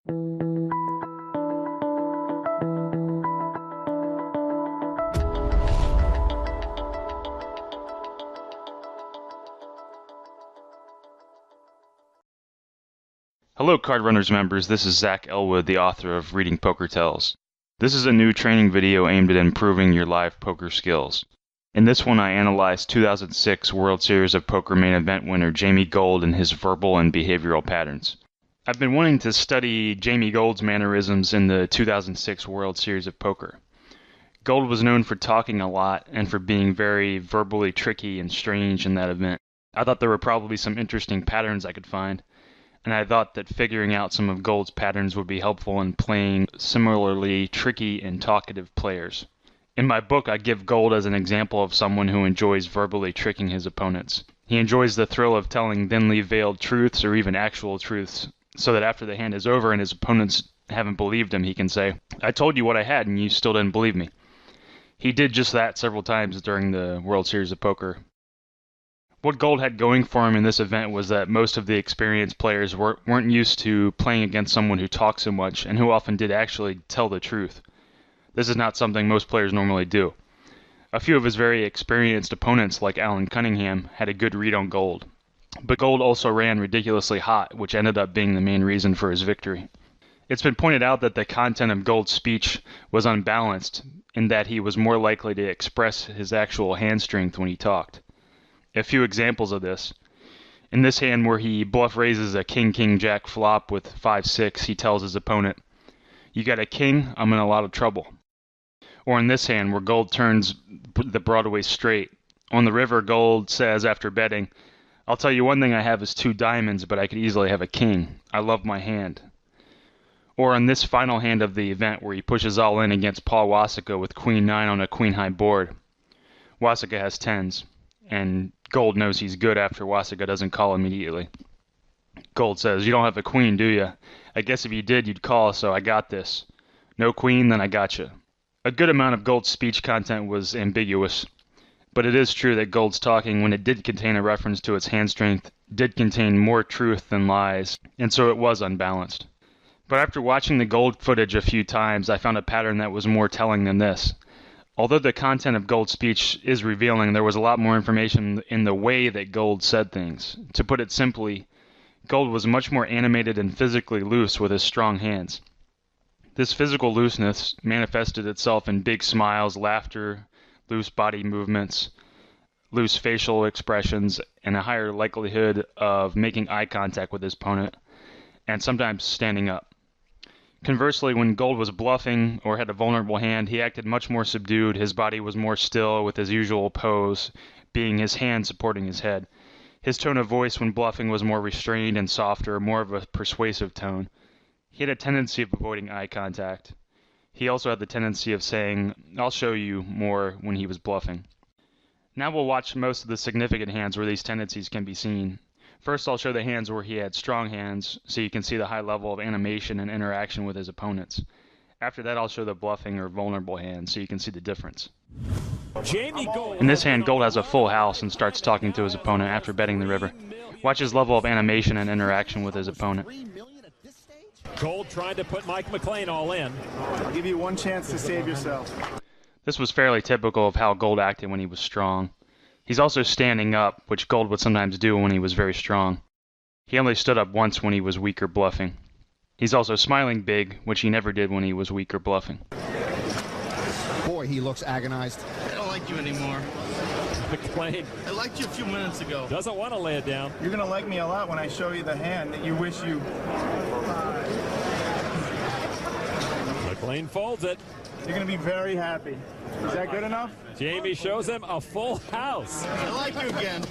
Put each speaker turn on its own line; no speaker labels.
Hello CardRunners members, this is Zach Elwood, the author of Reading Poker Tells. This is a new training video aimed at improving your live poker skills. In this one I analyzed 2006 World Series of Poker Main Event winner Jamie Gold and his verbal and behavioral patterns. I've been wanting to study Jamie Gold's mannerisms in the 2006 World Series of Poker. Gold was known for talking a lot and for being very verbally tricky and strange in that event. I thought there were probably some interesting patterns I could find, and I thought that figuring out some of Gold's patterns would be helpful in playing similarly tricky and talkative players. In my book, I give Gold as an example of someone who enjoys verbally tricking his opponents. He enjoys the thrill of telling thinly veiled truths or even actual truths, so that after the hand is over and his opponents haven't believed him, he can say, "I told you what I had and you still didn't believe me." He did just that several times during the World Series of Poker. What Gold had going for him in this event was that most of the experienced players weren't used to playing against someone who talks so much and who often did actually tell the truth. This is not something most players normally do. A few of his very experienced opponents, like Alan Cunningham, had a good read on Gold. But Gold also ran ridiculously hot, which ended up being the main reason for his victory. It's been pointed out that the content of Gold's speech was unbalanced, in that he was more likely to express his actual hand strength when he talked. A few examples of this. In this hand where he bluff raises a king-king-jack flop with 5-6, he tells his opponent, "You got a king, I'm in a lot of trouble." Or in this hand where Gold turns the Broadway straight. On the river, Gold says after betting, "I'll tell you one thing I have is 2 diamonds, but I could easily have a king. I love my hand." Or in this final hand of the event where he pushes all in against Paul Wasika with queen-9 on a queen-high board. Wasika has 10s, and Gold knows he's good after Wasika doesn't call immediately. Gold says, "You don't have a queen, do you? I guess if you did, you'd call, so I got this. No queen, then I gotcha." A good amount of Gold's speech content was ambiguous, but it is true that Gold's talking, when it did contain a reference to its hand strength, did contain more truth than lies, and so it was unbalanced. But after watching the Gold footage a few times, I found a pattern that was more telling than this. Although the content of Gold's speech is revealing, there was a lot more information in the way that Gold said things. To put it simply, Gold was much more animated and physically loose with his strong hands. This physical looseness manifested itself in big smiles, laughter, loose body movements, loose facial expressions, and a higher likelihood of making eye contact with his opponent, and sometimes standing up. Conversely, when Gold was bluffing or had a vulnerable hand, he acted much more subdued. His body was more still with his usual pose, being his hand supporting his head. His tone of voice when bluffing was more restrained and softer, more of a persuasive tone. He had a tendency of avoiding eye contact. He also had the tendency of saying, "I'll show you," more when he was bluffing. Now we'll watch most of the significant hands where these tendencies can be seen. First, I'll show the hands where he had strong hands, so you can see the high level of animation and interaction with his opponents. After that, I'll show the bluffing or vulnerable hands, so you can see the difference. In this hand, Gold has a full house and starts talking to his opponent after betting the river. Watch his level of animation and interaction with his opponent.
Gold trying to put Mike McLean all in.
I'll give you one chance to save yourself.
This was fairly typical of how Gold acted when he was strong. He's also standing up, which Gold would sometimes do when he was very strong. He only stood up once when he was weak or bluffing. He's also smiling big, which he never did when he was weak or bluffing.
Boy, he looks agonized.
I don't like you anymore.
McLean
I liked you a few minutes ago.
doesn't want to lay it down.
You're gonna like me a lot when I show you the hand that you wish you...
McLean folds it.
You're gonna be very happy. Is that good enough?
Jamie shows him a full house.
I like you again.